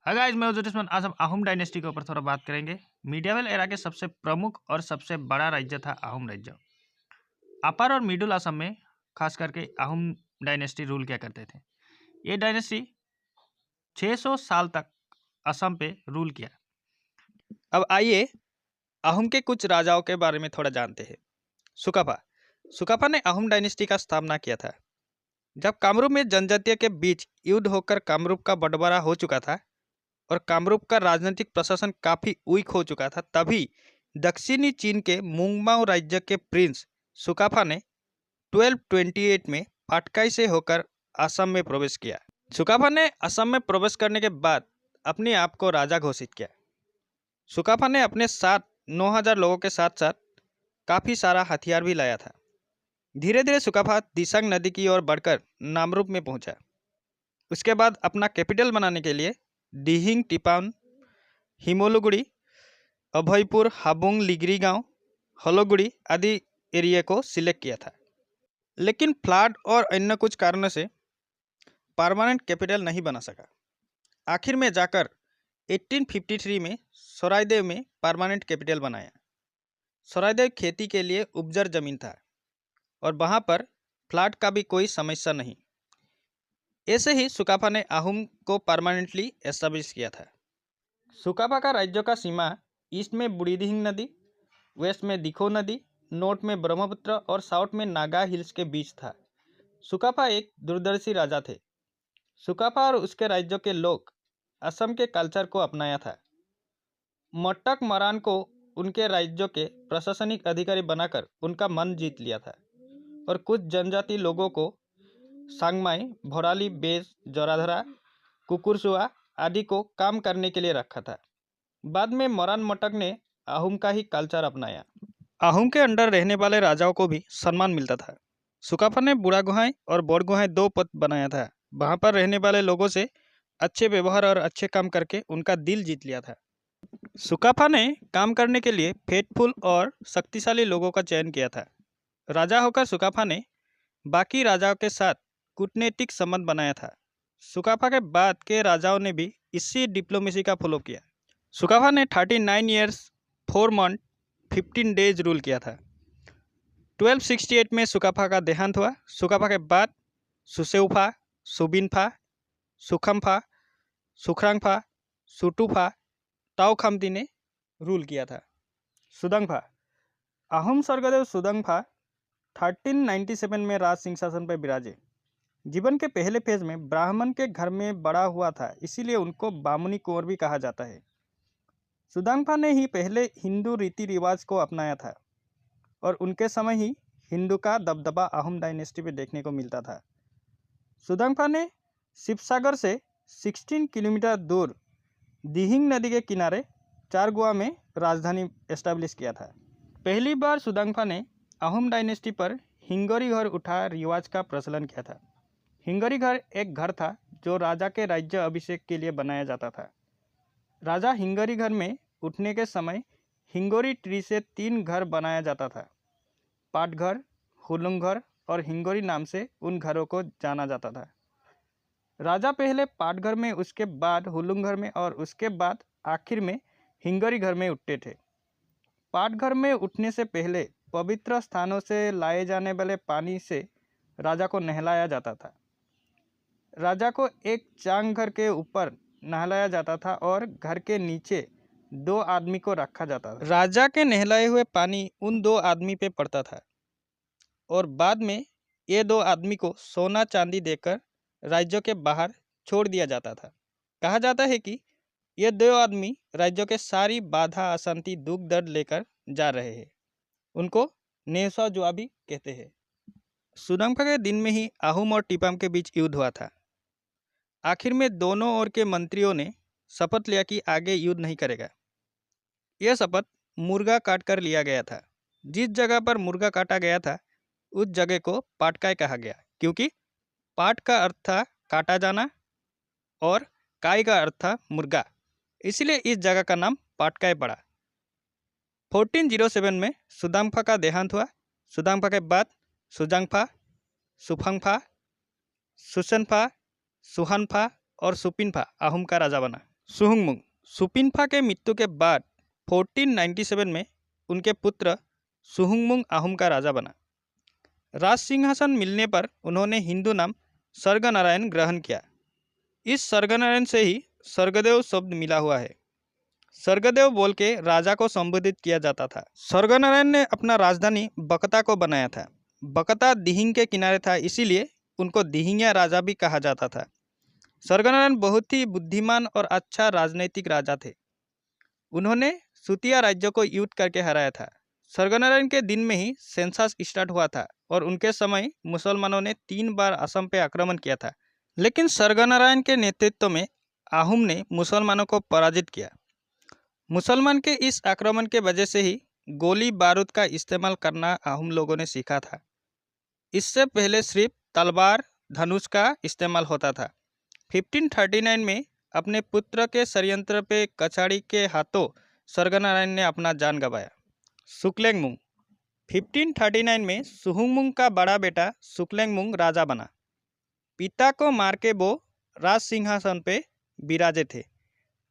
Guys, मैं हूं ज्योतिषमान। आज हम अहोम डायनेस्टी के ऊपर थोड़ा बात करेंगे। मीडिएवल एरा के सबसे प्रमुख और सबसे बड़ा राज्य था अहोम राज्य। अपर और मिडिल असम में खास करके अहोम डायनेस्टी रूल किया करते थे। ये डायनेस्टी 600 साल तक असम पे रूल किया। अब आइए अहोम के कुछ राजाओं के बारे में थोड़ा जानते हैं। सुकाफा ने अहोम डायनेस्टी का स्थापना किया था। जब कामरूप में जनजातीय के बीच युद्ध होकर कामरूप का बंटवारा हो चुका था और कामरूप का राजनीतिक प्रशासन काफी वीक हो चुका था, तभी दक्षिणी चीन के मुंगमाओ राज्य के प्रिंस सुकाफा ने 1228 में पाटकाई से होकर असम में प्रवेश किया। सुकाफा ने असम में प्रवेश करने के बाद अपने आप को राजा घोषित किया। सुकाफा ने अपने साथ 9000 लोगों के साथ साथ काफ़ी सारा हथियार भी लाया था। धीरे धीरे सुकाफा दिसंग नदी की ओर बढ़कर नामरूप में पहुंचा। उसके बाद अपना कैपिटल बनाने के लिए दिहिंग टिपान, हिमोलुगुड़ी, अभयपुर, हाबुंग, लिगरी गांव, हलोगुड़ी आदि एरिया को सिलेक्ट किया था। लेकिन फ्लड और अन्य कुछ कारणों से परमानेंट कैपिटल नहीं बना सका। आखिर में जाकर 1853 में सरायदेव में परमानेंट कैपिटल बनाया। सरायदेव खेती के लिए उपजर जमीन था और वहाँ पर फ्लड का भी कोई समस्या नहीं। ऐसे ही सुकाफा ने अहोम को परमानेंटली एस्टेब्लिश किया था। सुकाफा का राज्यों का सीमा ईस्ट में बुढ़ीदिहिंग नदी, वेस्ट में दिखो नदी, नॉर्थ में ब्रह्मपुत्र और साउथ में नागा हिल्स के बीच था। सुकाफा एक दूरदर्शी राजा थे। सुकाफा और उसके राज्यों के लोग असम के कल्चर को अपनाया था। मट्टक मरान को उनके राज्यों के प्रशासनिक अधिकारी बनाकर उनका मन जीत लिया था और कुछ जनजाति लोगों को सांगमाई, भोराली, बेज, जोराधरा, कुकुरसुआ आदि को काम करने के लिए रखा था। बाद में मरान मटक ने अहोम का ही कल्चर अपनाया। अहोम के अंडर रहने वाले राजाओं को भी सम्मान मिलता था। सुकाफा ने बुढ़ा गुहाई और बोर गुहाई 2 पद बनाया था। वहाँ पर रहने वाले लोगों से अच्छे व्यवहार और अच्छे काम करके उनका दिल जीत लिया था। सुकाफा ने काम करने के लिए फेथफुल और शक्तिशाली लोगों का चयन किया था। राजा होकर सुकाफा ने बाकी राजाओं के साथ कूटनीतिक संबंध बनाया था। सुकाफा के बाद के राजाओं ने भी इसी डिप्लोमेसी का फॉलो किया। सुकाफा ने 39 ईयर्स 4 मंथ 15 डेज रूल किया था। 1268 में सुकाफा का देहांत हुआ। सुकाफा के बाद सुसेउफा, सुबिनफा, सुखमफा, सुखरांगफा, सुटुफा, ताओखामती ने रूल किया था। सुदंगफा। अहोम स्वर्गदेव सुदंगफा 1397 में राज सिंहासन पर विराजे। जीवन के पहले फेज में ब्राह्मण के घर में बड़ा हुआ था, इसीलिए उनको बामुनी कुंवर भी कहा जाता है। सुदंगफा ने ही पहले हिंदू रीति रिवाज को अपनाया था और उनके समय ही हिंदू का दबदबा अहोम डायनेस्टी पे देखने को मिलता था। सुदंगफा ने शिवसागर से 16 किलोमीटर दूर दिहिंग नदी के किनारे चारगुआ में राजधानी एस्टेब्लिश किया था। पहली बार सुदंगफा ने अहोम डायनेस्टी पर हिंगोरी घर उठा रिवाज का प्रचलन किया था। हिंगोरी घर एक घर था जो राजा के राज्य अभिषेक के लिए बनाया जाता था। राजा हिंगोरी घर में उठने के समय हिंगोरी ट्री से 3 घर बनाया जाता था। पाटघर, हुलुंग घर और हिंगोरी नाम से उन घरों को जाना जाता था। राजा पहले पाटघर में, उसके बाद हुलुंग घर में और उसके बाद आखिर में हिंगोरी घर में उठते थे। पाटघर में उठने से पहले पवित्र स्थानों से लाए जाने वाले पानी से राजा को नहलाया जाता था। राजा को एक चांग घर के ऊपर नहलाया जाता था और घर के नीचे 2 आदमी को रखा जाता था। राजा के नहलाए हुए पानी उन 2 आदमी पे पड़ता था और बाद में ये 2 आदमी को सोना चांदी देकर राज्यों के बाहर छोड़ दिया जाता था। कहा जाता है कि ये 2 आदमी राज्यों के सारी बाधा, अशांति, दुख दर्द लेकर जा रहे हैं। उनको नेसा जुआ भी कहते हैं। सुदंगफा के दिन में ही अहोम और टिपाम के बीच युद्ध हुआ था। आखिर में दोनों ओर के मंत्रियों ने शपथ लिया कि आगे युद्ध नहीं करेगा। यह शपथ मुर्गा काट कर लिया गया था। जिस जगह पर मुर्गा काटा गया था उस जगह को पाटकाई कहा गया, क्योंकि पाट का अर्थ था काटा जाना और काय का अर्थ था मुर्गा, इसलिए इस जगह का नाम पाटकाई पड़ा। 1407 में सुदांगफा का देहांत हुआ। सुदांगफा के बाद सुजांगफा, सुफांगफा, सुसेनफा, सुहानफा और सुपिनफा आहूम का राजा बना। सुहुंगमुंग। सुपिनफा के मृत्यु के बाद 1497 में उनके पुत्र सुहुंगमुंग आहूम का राजा बना। राज सिंहासन मिलने पर उन्होंने हिंदू नाम स्वर्गनारायण ग्रहण किया। इस स्वर्गनारायण से ही स्वर्गदेव शब्द मिला हुआ है। स्वर्गदेव बोल के राजा को संबोधित किया जाता था। स्वर्गनारायण ने अपना राजधानी बकता को बनाया था। बकता दिहिंग के किनारे था, इसीलिए उनको दिहिंगिया राजा भी कहा जाता था। स्वर्गनारायण बहुत ही बुद्धिमान और अच्छा राजनीतिक राजा थे। उन्होंने सुतिया राज्य को युद्ध करके हराया था। स्वर्गनारायण के दिन में ही सेंसस स्टार्ट हुआ था और उनके समय मुसलमानों ने 3 बार असम पे आक्रमण किया था, लेकिन स्वर्गनारायण के नेतृत्व में आहूम ने मुसलमानों को पराजित किया। मुसलमान के इस आक्रमण के वजह से ही गोली बारूद का इस्तेमाल करना आहूम लोगों ने सीखा था। इससे पहले सिर्फ तलवार धनुष का इस्तेमाल होता था। 1539 में अपने पुत्र के षड्यंत्र पे कछाड़ी के हाथों स्वर्गनारायण ने अपना जान गंवाया। सुक्लेंगमुंग। 1539 में सुहुंगमुंग का बड़ा बेटा सुक्लेंगमुंग राजा बना। पिता को मार के वो राज सिंहासन पे विराजे थे।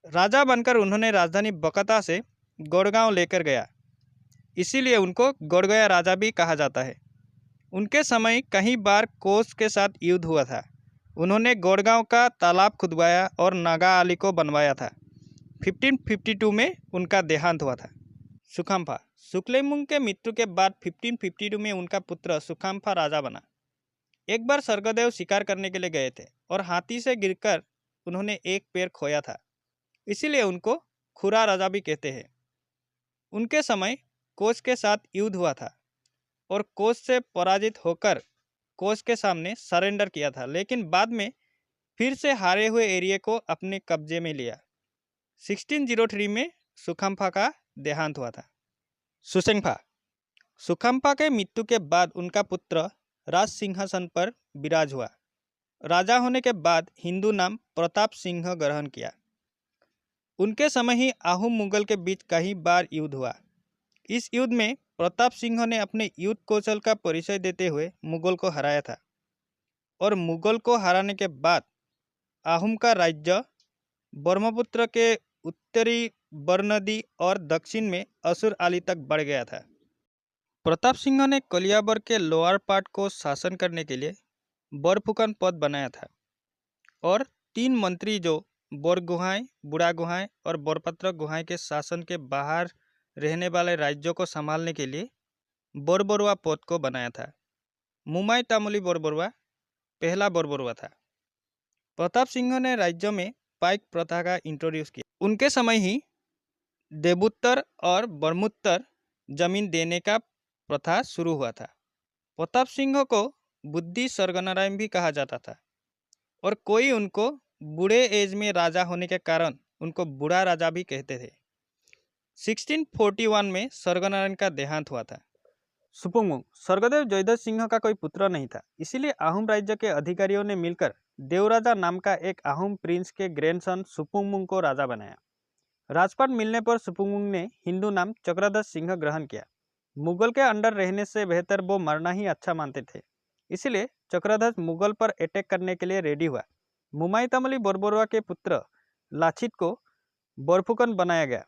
राजा बनकर उन्होंने राजधानी बकता से गोड़गांव लेकर गया, इसीलिए उनको गोड़गया राजा भी कहा जाता है। उनके समय कई बार कोस के साथ युद्ध हुआ था। उन्होंने गोड़गांव का तालाब खुदवाया और नागा अली को बनवाया था। 1552 में उनका देहांत हुआ था। सुखाम्फा। सुक्लेंगमुंग के मृत्यु के बाद 1552 में उनका पुत्र सुखाम्फा राजा बना। एक बार स्वर्गदेव शिकार करने के लिए गए थे और हाथी से गिरकर उन्होंने एक पैर खोया था, इसीलिए उनको खुरा राजा भी कहते हैं। उनके समय कोस के साथ युद्ध हुआ था और कोस से पराजित होकर कोस के सामने सरेंडर किया था, लेकिन बाद में फिर से हारे हुए एरिया को अपने कब्जे में लिया। 1603 में सुखाम्फा का देहांत हुआ था। सुसेंगफा। सुखाम्फा के मृत्यु के बाद उनका पुत्र राज सिंहासन पर विराज हुआ। राजा होने के बाद हिंदू नाम प्रताप सिंह ग्रहण किया। उनके समय ही आहूम मुगल के बीच कई बार युद्ध हुआ। इस युद्ध में प्रताप सिंह ने अपने युद्ध कौशल का परिचय देते हुए मुगल को हराया था और मुगल को हराने के बाद आहूम का राज्य ब्रह्मपुत्र के उत्तरी बरनदी और दक्षिण में असुर अली तक बढ़ गया था। प्रताप सिंह ने कलियाबर के लोअर पार्ट को शासन करने के लिए बरफुकन पद बनाया था और 3 मंत्री जो बोरगुहाई, बुढ़ा गुहाई और बोरपत्र गुहाई के शासन के बाहर रहने वाले राज्यों को संभालने के लिए बोरबरुआ पद को बनाया था। मुमाई तामुली बोरबरुआ पहला बोरबरुआ था। प्रताप सिंह ने राज्य में पाइक प्रथा का इंट्रोड्यूस किया। उनके समय ही देवोत्तर और ब्रह्मोत्तर जमीन देने का प्रथा शुरू हुआ था। प्रताप सिंह को बुद्धि स्वर्गनारायण भी कहा जाता था और कोई उनको बूढ़े एज में राजा होने के कारण उनको बूढ़ा राजा भी कहते थे। 1641 में स्वर्गनारायण का देहांत हुआ था। सुपुंगमुंग। स्वर्गदेव जयध्वज सिंह का कोई पुत्र नहीं था, इसीलिए आहूम राज्य के अधिकारियों ने मिलकर देवराजा नाम का एक आहूम प्रिंस के ग्रैंडसन सुपुंगमुंग को राजा बनाया। राजपाट मिलने पर सुपुंगमुंग ने हिंदू नाम चक्रध्वज सिंह ग्रहण किया। मुगल के अंडर रहने से बेहतर वो मरना ही अच्छा मानते थे, इसलिए चक्रध्वज मुगल पर अटैक करने के लिए रेडी हुआ। मुमाई तामुली बोरबरुआ के पुत्र लाछित को बोरफुकन बनाया गया।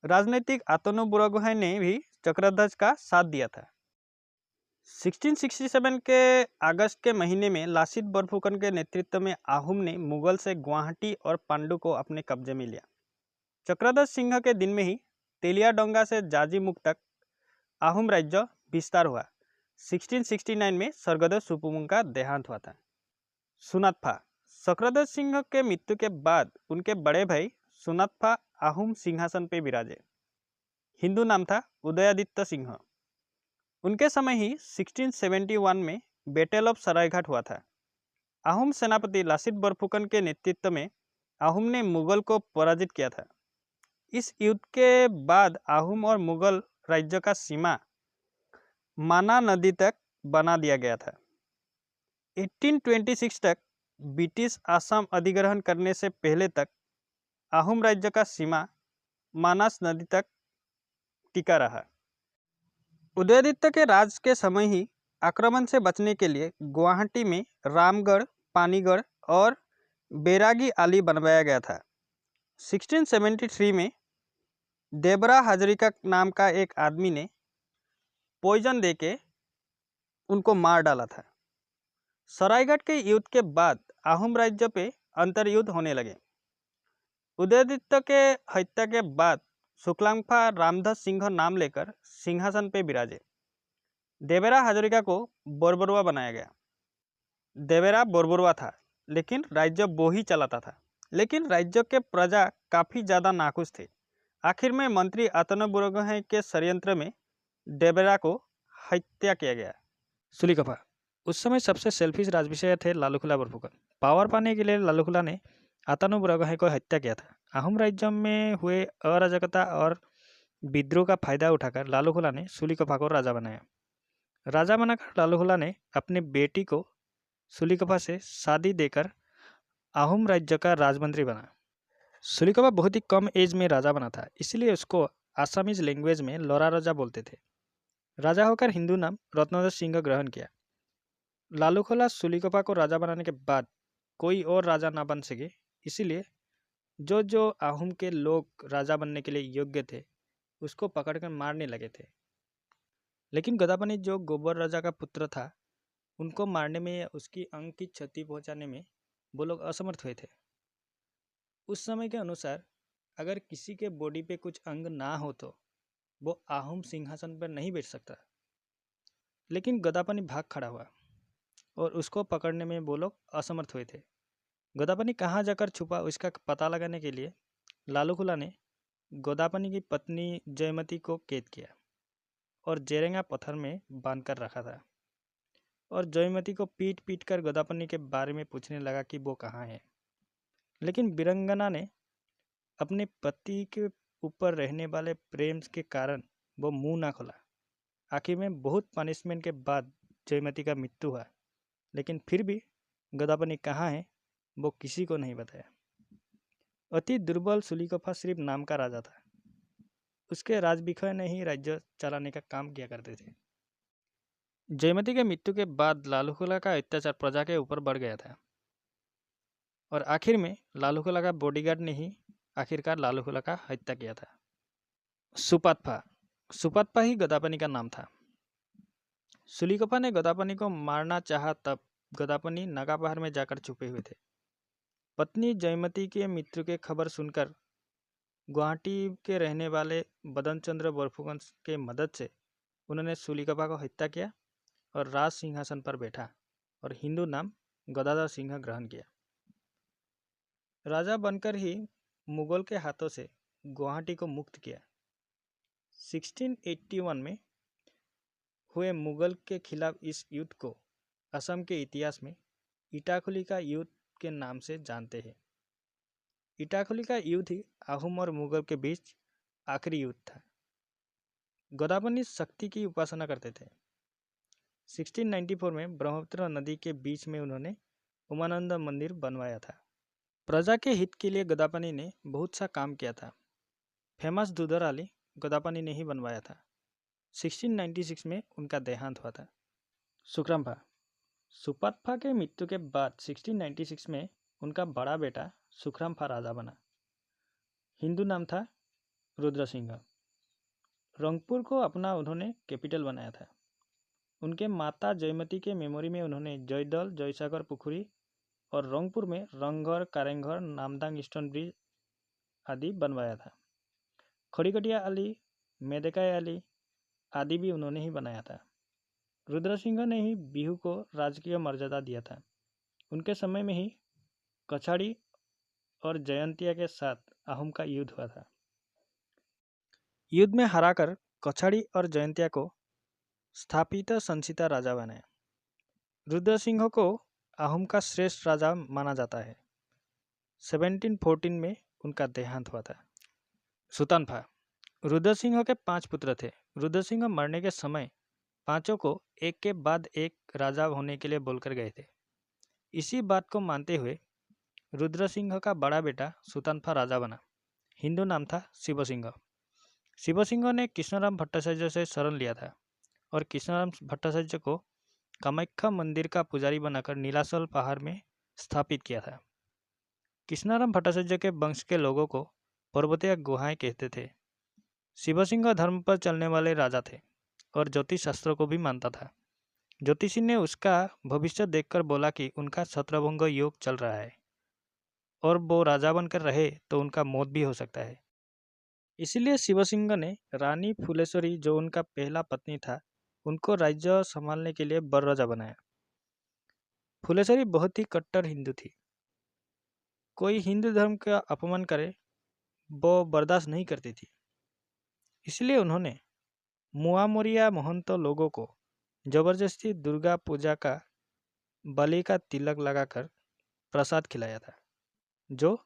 राजनीतिक आतनु बुरागुहाई ने भी चक्रध्वज का साथ दिया था। 1667 के अगस्त के महीने में लासित बोरफुकन के नेतृत्व में आहूम ने मुगल से गुवाहाटी और पांडु को अपने कब्जे में लिया। चक्रध्वज सिंह के दिन में ही तेलियाडोंगा से जाजीमुख तक आहूम राज्य विस्तार हुआ। 1669 में स्वर्गदेव सुपुंगमुंग का देहांत हुआ था। सुनातफा। चक्रध्वज सिंह के मृत्यु के बाद उनके बड़े भाई सुनातफा आहूम सिंहासन पर विराजे। हिंदू नाम था उदयादित्य सिंह। उनके समय ही 1671 में बैटल ऑफ सरायघाट हुआ था। आहूम सेनापति लासित बोरफुकन के नेतृत्व में आहूम ने मुगल को पराजित किया था। इस युद्ध के बाद आहूम और मुगल राज्य का सीमा माना नदी तक बना दिया गया था। 1826 तक ब्रिटिश असम अधिग्रहण करने से पहले तक आहूम राज्य का सीमा मानस नदी तक टिका रहा। उदयादित्य के राज के समय ही आक्रमण से बचने के लिए गुवाहाटी में रामगढ़, पानीगढ़ और बैरागी आली बनवाया गया था। 1673 में देबरा हजारिका नाम का एक आदमी ने पॉइजन देके उनको मार डाला था। सरायगढ़ के युद्ध के बाद आहूम राज्य पे अंतर्युद्ध होने लगे। उदयदित्य के हत्या के बाद शुक्लांफा रामधस सिंह नाम लेकर सिंहासन पे विराजे। देबरा हजारिका को बोरबरुआ बनाया गया। देबरा बोरबरुआ था, लेकिन राज्य वो ही चलाता था। लेकिन राज्य के प्रजा काफ़ी ज़्यादा नाखुश थे। आखिर में मंत्री आतन बुरगोहाई के षड्यंत्र में देबरा को हत्या किया गया। सुलीकफा। उस समय सबसे सेल्फिश राजविषय थे लालूखुला बरफुकन। पावर पाने के लिए लालूखुला ने आतनु बुरगोहाई को हत्या किया था। आहूम राज्य में हुए अराजकता और विद्रोह का फायदा उठाकर लालूखुला ने सुलीकफा को राजा बनाया। राजा बनाकर लालूखुला ने अपनी बेटी को सुलीकफा से शादी देकर आहूम राज्य का राजमंत्री बना। सुलीकफा बहुत ही कम एज में राजा बना था, इसलिए उसको आसामीज लैंग्वेज में लोरा राजा बोलते थे। राजा होकर हिंदू नाम रत्नोदय सिंह ग्रहण किया। लालूखुला सुलीकफा को राजा बनाने के बाद कोई और राजा ना बन सके, इसीलिए जो आहूम के लोग राजा बनने के लिए योग्य थे उसको पकड़कर मारने लगे थे। लेकिन गदापानी जो गोबर राजा का पुत्र था, उनको मारने में या उसकी अंग की क्षति पहुंचाने में वो लोग असमर्थ हुए थे। उस समय के अनुसार अगर किसी के बॉडी पे कुछ अंग ना हो तो वो आहूम सिंहासन पर नहीं बैठ सकता। लेकिन गदापानी भाग खड़ा हुआ और उसको पकड़ने में वो लोग असमर्थ हुए थे। गदापानी कहाँ जाकर छुपा उसका पता लगाने के लिए लालूखुला ने गदापानी की पत्नी जयमती को कैद किया और जेरेंगा पत्थर में बांध कर रखा था और जयमती को पीट पीट कर गदापानी के बारे में पूछने लगा कि वो कहाँ है। लेकिन वीरंगना ने अपने पति के ऊपर रहने वाले प्रेम के कारण वो मुंह ना खोला। आखिर में बहुत पनिशमेंट के बाद जयमती का मृत्यु हुआ, लेकिन फिर भी गदापानी कहाँ है वो किसी को नहीं बताया। अति दुर्बल सुलीकफा सिर्फ नाम का राजा था। उसके राजभिखय ने ही राज्य चलाने का काम किया करते थे। जयमती के मृत्यु के बाद लालूखुला का अत्याचार प्रजा के ऊपर बढ़ गया था और आखिर में लालूखुला का बॉडीगार्ड ने ही आखिरकार लालूखुला का हत्या किया था। सुपातपा ही गदापानी का नाम था। सुलीकफा ने गदापानी को मारना चाहा तब गदापानी नागापहाड़ में जाकर छुपे हुए थे। पत्नी जयमती के मृत्यु के खबर सुनकर गुवाहाटी के रहने वाले बदन चंद्र बरफुकन के मदद से उन्होंने सुलीकफा को हत्या किया और राज सिंहासन पर बैठा और हिंदू नाम गदाधर सिंह ग्रहण किया। राजा बनकर ही मुगल के हाथों से गुवाहाटी को मुक्त किया। 1681 में हुए मुगल के खिलाफ इस युद्ध को असम के इतिहास में इटाखुली का युद्ध के नाम से जानते हैं। इटाखुली का युद्ध ही आहूम और मुगल के बीच आखिरी युद्ध था। गदापानी शक्ति की उपासना करते थे। 1694 में ब्रह्मपुत्र नदी के बीच में उन्होंने उमानंद मंदिर बनवाया था। प्रजा के हित के लिए गदापानी ने बहुत सा काम किया था। फेमस दुधर आली गदापानी ने ही बनवाया था। 1696 में उनका देहांत हुआ था। सुक्रमफा। सुपातफा के मृत्यु के बाद 1696 में उनका बड़ा बेटा सुखरामफा राजा बना। हिंदू नाम था रुद्र सिंह। रंगपुर को अपना उन्होंने कैपिटल बनाया था। उनके माता जयमती के मेमोरी में उन्होंने जयदल, जयसागर पुखुरी और रंगपुर में रंगघर, कारेंघर, नामदांग स्टोन ब्रिज आदि बनवाया था। खड़ीकटिया आली, मेदकाई आली आदि भी उन्होंने ही बनाया था। रुद्र सिंह ने ही बिहू को राजकीय मर्यादा दिया था। उनके समय में ही कछाड़ी और जयंतिया के साथ आहूम का युद्ध हुआ था। युद्ध में हराकर कछाड़ी और जयंतिया को स्थापित संचिता राजा बनाया। रुद्र सिंह को आहूम का श्रेष्ठ राजा माना जाता है। 1714 में उनका देहांत हुआ था। सुतनफा। रुद्र सिंह के 5 पुत्र थे। रुद्र सिंह मरने के समय पांचों को एक के बाद एक राजा होने के लिए बोलकर गए थे। इसी बात को मानते हुए रुद्र सिंह का बड़ा बेटा सुतनफा राजा बना। हिंदू नाम था शिव सिंह। शिव सिंह ने कृष्णराम भट्टाचार्य से शरण लिया था और कृष्णराम भट्टाचार्य को कामाख्या मंदिर का पुजारी बनाकर नीलाचल पहाड़ में स्थापित किया था। कृष्णाराम भट्टाचार्य के वंश के लोगों को पर्वतीय गुहाएं कहते थे। शिवसिंह धर्म पर चलने वाले राजा थे और ज्योतिष शास्त्रों को भी मानता था। ज्योतिषी ने उसका भविष्य देखकर बोला कि उनका छत्रभंग योग चल रहा है और वो राजा बनकर रहे तो उनका मौत भी हो सकता है। इसीलिए शिवसिंह ने रानी फुलेश्वरी, जो उनका पहला पत्नी था, उनको राज्य संभालने के लिए बड़राजा बनाया। फुलेश्वरी बहुत ही कट्टर हिंदू थी। कोई हिंदू धर्म का अपमान करे वो बर्दाश्त नहीं करती थी। इसलिए उन्होंने मुआमोरिया महंतो लोगों को जबरदस्ती दुर्गा पूजा का बलि का तिलक लगाकर प्रसाद खिलाया था, जो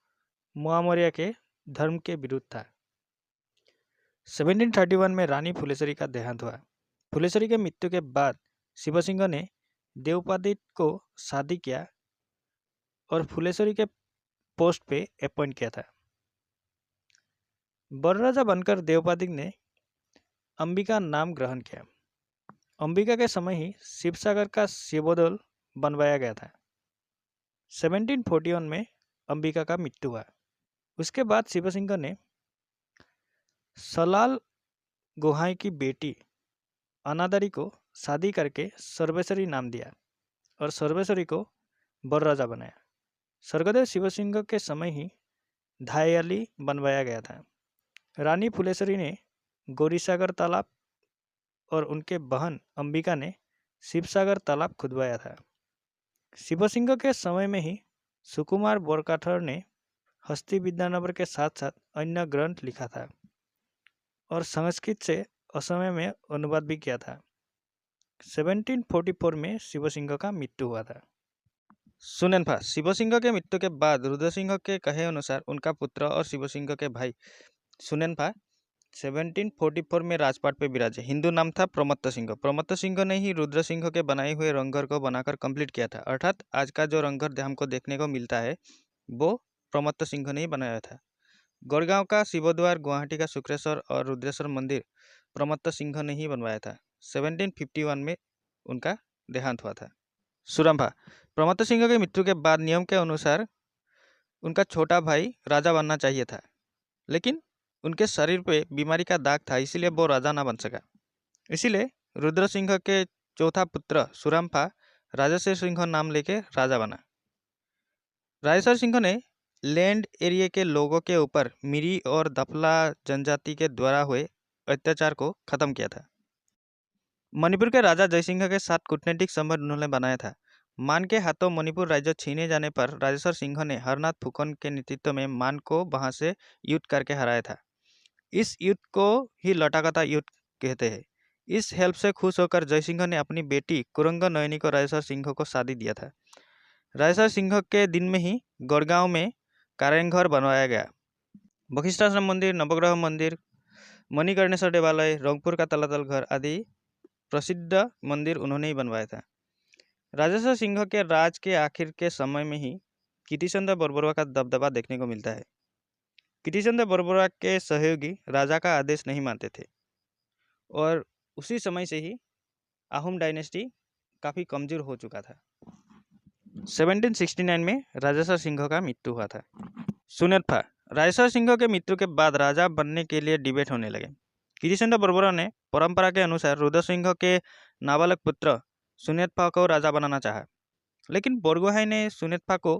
मुआमोरिया के धर्म के विरुद्ध था। 1731 में रानी फुलेश्वरी का देहांत हुआ। फुलेश्वरी के मृत्यु के बाद शिवसिंह ने देवपादित को शादी किया और फुलेश्वरी के पोस्ट पे अपॉइंट किया था। बड़राजा बनकर देवपादिक ने अंबिका नाम ग्रहण किया। अंबिका के समय ही शिवसागर का शिवोदल बनवाया गया था। 1741 में अंबिका का मृत्यु हुआ। उसके बाद शिवसिंह ने सलाल गोहाई की बेटी अनादरी को शादी करके सर्वेश्वरी नाम दिया और सर्वेश्वरी को बड़राजा बनाया। स्वर्गदेव शिवसिंह के समय ही धायली बनवाया गया था। रानी फुलेश्वरी ने गौरीसागर तालाब और उनके बहन अंबिका ने शिवसागर तालाब खुदवाया था। शिवसिंह के समय में ही सुकुमार बोरकाठर ने हस्ती विद्यानगर के साथ साथ अन्य ग्रंथ लिखा था और संस्कृत से असमिया में अनुवाद भी किया था। 1744 में शिवसिंह का मृत्यु हुआ था। सुनेनफा। शिवसिंह के मृत्यु के बाद रुद्रसिंह के कहे अनुसार उनका पुत्र और शिवसिंह के भाई सुनेनफा 1744 में राजपाट पे विराजे। हिंदू नाम था प्रमत्त सिंह। प्रमत्त सिंह ने ही रुद्र सिंह के बनाए हुए रंगघर को बनाकर कंप्लीट किया था। अर्थात आज का जो रंगघर हमको देखने को मिलता है वो प्रमत्त सिंह ने ही बनाया था। गौरगांव का शिवद्वार, गुवाहाटी का शुक्रेश्वर और रुद्रेश्वर मंदिर प्रमत्त सिंह ने ही बनवाया था। 1751 में उनका देहांत हुआ था। सुरंभा। प्रमत्त सिंह की मृत्यु के बाद नियम के अनुसार उनका छोटा भाई राजा बनना चाहिए था, लेकिन उनके शरीर पे बीमारी का दाग था, इसीलिए वो राजा ना बन सका। इसीलिए रुद्र सिंह के चौथा पुत्र सुरंफा राजेश्वर सिंह नाम लेके राजा बना। राजेश्वर सिंह ने लैंड एरिया के लोगों के ऊपर मिरी और दफला जनजाति के द्वारा हुए अत्याचार को खत्म किया था। मणिपुर के राजा जयसिंह के साथ कूटनीतिक संबंध उन्होंने बनाया था। मान के हाथों मणिपुर राज्य छीने जाने पर राजेश्वर सिंह ने हरनाथ फुकन के नेतृत्व में मान को वहां से युद्ध करके हराया था। इस युद्ध को ही लटाकता युद्ध कहते हैं। इस हेल्प से खुश होकर जयसिंह ने अपनी बेटी कुरंग नयनी को राजेश्वर सिंह को शादी दिया था। राजेश्वर सिंह के दिन में ही गौरगांव में कारेंघर बनवाया गया। बखिष्ठाश्रम मंदिर, नवग्रह मंदिर, मणिकर्णेश्वर देवालय, रंगपुर का तलातल घर आदि प्रसिद्ध मंदिर उन्होंने ही बनवाया था। राजेश्वर सिंह के राज के आखिर के समय में ही कीर्तिचंद्र बरबरुआ का दबदबा देखने को मिलता है। कीर्तिचंद्र बरबरुआ के सहयोगी राजा का आदेश नहीं मानते थे और उसी समय से ही आहूम डायनेस्टी काफ़ी कमजोर हो चुका था। 1769 में राजेश्वर सिंह का मृत्यु हुआ था। सुनेतफा। राजेश्वर सिंह के मृत्यु के बाद राजा बनने के लिए डिबेट होने लगे। कीर्तिचंद्र बरबरुआ ने परंपरा के अनुसार रुद्र सिंह के नाबालक पुत्र सुनेतफा को राजा बनाना चाहा, लेकिन बोरगोहाई ने सुनेतफा को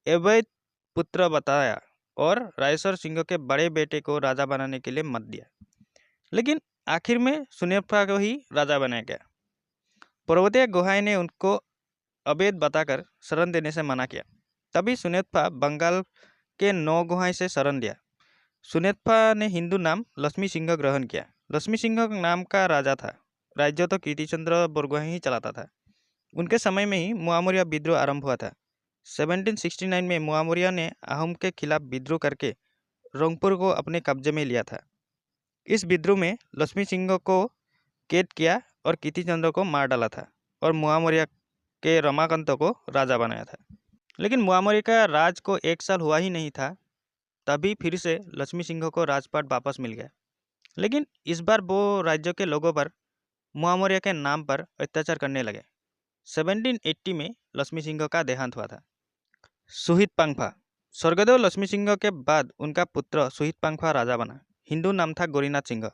अवैध पुत्र बताया और राजेश्वर सिंह के बड़े बेटे को राजा बनाने के लिए मत दिया। लेकिन आखिर में सुनेतफा को ही राजा बनाया गया। पर्वतीय गुहाई ने उनको अवैध बताकर शरण देने से मना किया। तभी सुनेतफा बंगाल के नौगुहाई से शरण लिया। सुनेतफा ने हिंदू नाम लक्ष्मी सिंह ग्रहण किया। लक्ष्मी सिंह नाम का राजा था। राज्य तो कीर्तिचंद्र बरगोहाई ही चलाता था। उनके समय में ही मुआमोरिया विद्रोह आरंभ हुआ था। 1769 में मुआमोरिया ने आहूम के खिलाफ विद्रोह करके रंगपुर को अपने कब्जे में लिया था। इस विद्रोह में लक्ष्मी सिंह को कैद किया और कीर्तिचंद्र को मार डाला था और मुआमोरिया के रमाकांत को राजा बनाया था। लेकिन मुआमोरिया का राज को 1 साल हुआ ही नहीं था, तभी फिर से लक्ष्मी सिंह को राजपाट वापस मिल गया। लेकिन इस बार वो राज्य के लोगों पर मुआमोरिया के नाम पर अत्याचार करने लगे। 1780 में लक्ष्मी सिंह का देहांत हुआ था। सुहित पांगफा, स्वर्गदेव लक्ष्मी सिंह के बाद उनका पुत्र सुहित पांगफा राजा बना। हिंदू नाम था गोरीनाथ सिंह।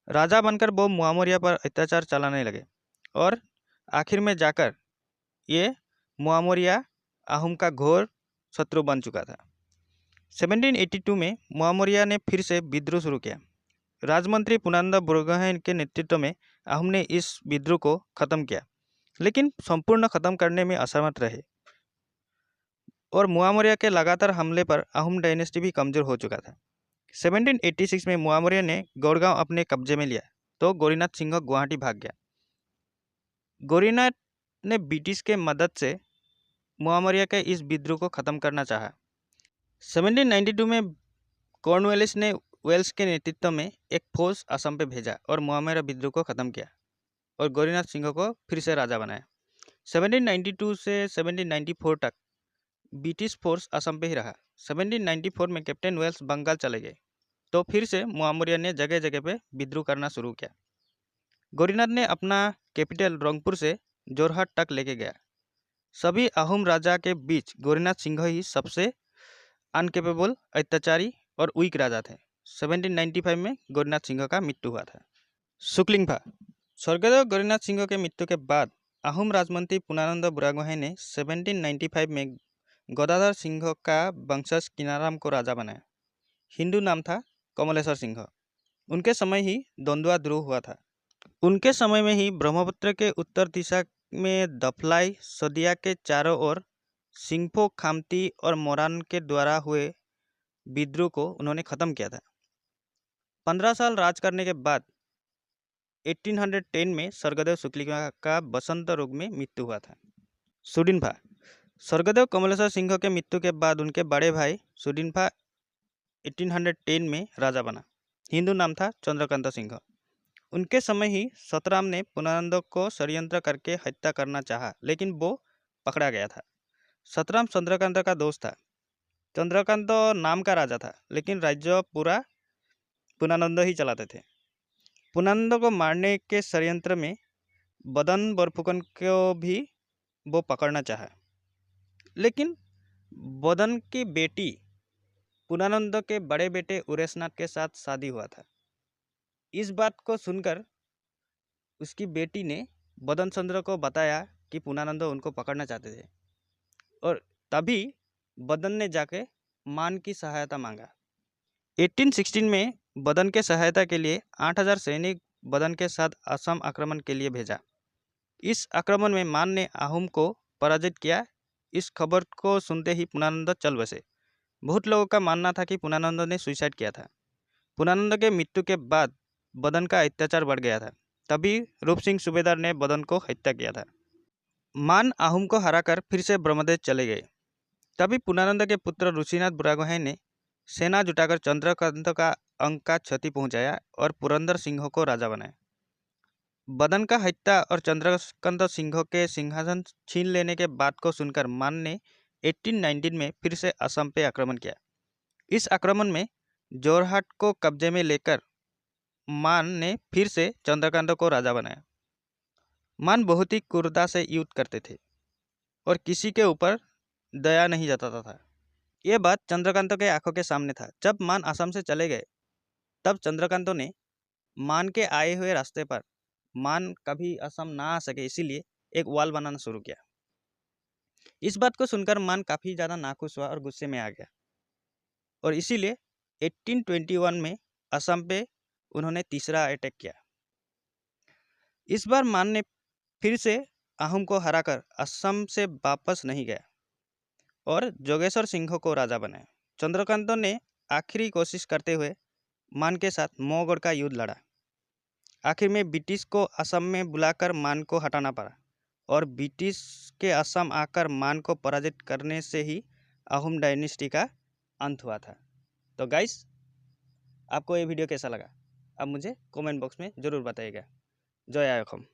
राजा बनकर वो मुआमरिया पर अत्याचार चलाने लगे और आखिर में जाकर ये मुआमरिया आहूम का घोर शत्रु बन चुका था। 1782 में मुआमरिया ने फिर से विद्रोह शुरू किया। राजमंत्री पुनानंद बुरगोहाइन के नेतृत्व में आहूम ने इस विद्रोह को खत्म किया, लेकिन संपूर्ण खत्म करने में असमर्थ रहे और मुआमरिया के लगातार हमले पर आहूम डायनेस्टी भी कमजोर हो चुका था। 1786 में मुआमरिया ने गौड़गांव अपने कब्जे में लिया तो गोरीनाथ सिंह गुवाहाटी भाग गया। गोरीनाथ ने ब्रिटिश के मदद से मुआमरिया के इस विद्रोह को खत्म करना चाहा। 1792 में कॉर्नवालिस ने वेल्स के नेतृत्व में एक फौज असम पे भेजा और मुआमरिया विद्रोह को खत्म किया और गोरीनाथ सिंह को फिर से राजा बनाया। 1792 से 1794 तक ब्रिटिश फोर्स असम पे ही रहा। 1794 में कैप्टन वेल्स बंगाल चले गए तो फिर से मुआमरिया ने जगह जगह पे विद्रोह करना शुरू किया। गोरीनाथ ने अपना कैपिटल रंगपुर से जोरहाट तक लेके गया। सभी आहूम राजा के बीच गोरीनाथ सिंह ही सबसे अनकेपेबल, अत्याचारी और वीक राजा थे। 1795 में गोरीनाथ सिंह का मृत्यु हुआ था। शुक्लिंगफा, स्वर्गदेव गोरीनाथ सिंह के मृत्यु के बाद आहूम राजमंत्री पुनानंद बुरागोहाइन ने 1795 में गदाधर सिंह का वंशज किनाराम को राजा बनाया। हिंदू नाम था कमलेश्वर सिंह। उनके समय ही द्वंद्वा द्रोह हुआ था। उनके समय में ही ब्रह्मपुत्र के उत्तर दिशा में दफलाई सदिया के चारों ओर सिंगफो, खामती और मोरान के द्वारा हुए विद्रोह को उन्होंने खत्म किया था। 15 साल राज करने के बाद 1810 में स्वर्गदेव शुक्लिंगफा का बसंत रोग में मृत्यु हुआ था। सुडिनफा, स्वर्गदेव कमलेश्वर सिंह के मृत्यु के बाद उनके बड़े भाई सुडिनफा 1810 में राजा बना। हिंदू नाम था चंद्रकांत सिंह। उनके समय ही सतराम ने पुनानंद को षड्यंत्र करके हत्या करना चाहा, लेकिन वो पकड़ा गया था। सतराम चंद्रकांत का दोस्त था। चंद्रकांत नाम का राजा था, लेकिन राज्य पूरा पुनानंद ही चलाते थे। पुनानंद को मारने के षड्यंत्र में बदन बरफुकन को भी वो पकड़ना चाहा, लेकिन बदन की बेटी पुनानंद के बड़े बेटे उरेशनाथ के साथ शादी हुआ था। इस बात को सुनकर उसकी बेटी ने बदन चंद्र को बताया कि पुनानंद उनको पकड़ना चाहते थे और तभी बदन ने जाके मान की सहायता मांगा। 1816 में बदन के सहायता के लिए 8000 सैनिक बदन के साथ असम आक्रमण के लिए भेजा। इस आक्रमण में मान ने आहूम को पराजित किया। इस खबर को सुनते ही पुनानंद चल बसे। बहुत लोगों का मानना था कि पुनानंद ने सुसाइड किया था। पुनानंद के मृत्यु के बाद बदन का अत्याचार बढ़ गया था। तभी रूप सिंह सूबेदार ने बदन को हत्या किया था। मान आहूम को हराकर फिर से ब्रह्मदेश चले गए। तभी पुनानंद के पुत्र ऋषिनाथ बुरागोहाइन ने सेना जुटाकर चंद्रकांत का अंक का क्षति पहुंचाया और पुरंदर सिंह को राजा बनाया। बदन का हत्या और चंद्रकांत सिंह के सिंहासन छीन लेने के बात को सुनकर मान ने 1819 में फिर से असम पे आक्रमण किया। इस आक्रमण में जोरहाट को कब्जे में लेकर मान ने फिर से चंद्रकांत को राजा बनाया। मान बहुत ही क्रूरता से युद्ध करते थे और किसी के ऊपर दया नहीं जताता था। ये बात चंद्रकांत के आंखों के सामने था। जब मान असम से चले गए तब चंद्रकांत ने मान के आए हुए रास्ते पर मान कभी असम ना आ सके इसीलिए एक वॉल बनाना शुरू किया। इस बात को सुनकर मान काफ़ी ज़्यादा नाखुश हुआ और गुस्से में आ गया और इसीलिए 1821 में असम पे उन्होंने तीसरा अटैक किया। इस बार मान ने फिर से आहूम को हराकर असम से वापस नहीं गया और जोगेश्वर सिंह को राजा बनाया। चंद्रकांत ने आखिरी कोशिश करते हुए मान के साथ मोहगढ़ का युद्ध लड़ा। आखिर में ब्रिटिश को असम में बुलाकर मान को हटाना पड़ा और ब्रिटिश के असम आकर मान को पराजित करने से ही आहूम डायनेस्टी का अंत हुआ था। तो गाइस, आपको ये वीडियो कैसा लगा आप मुझे कमेंट बॉक्स में ज़रूर बताइएगा। जय आयखम।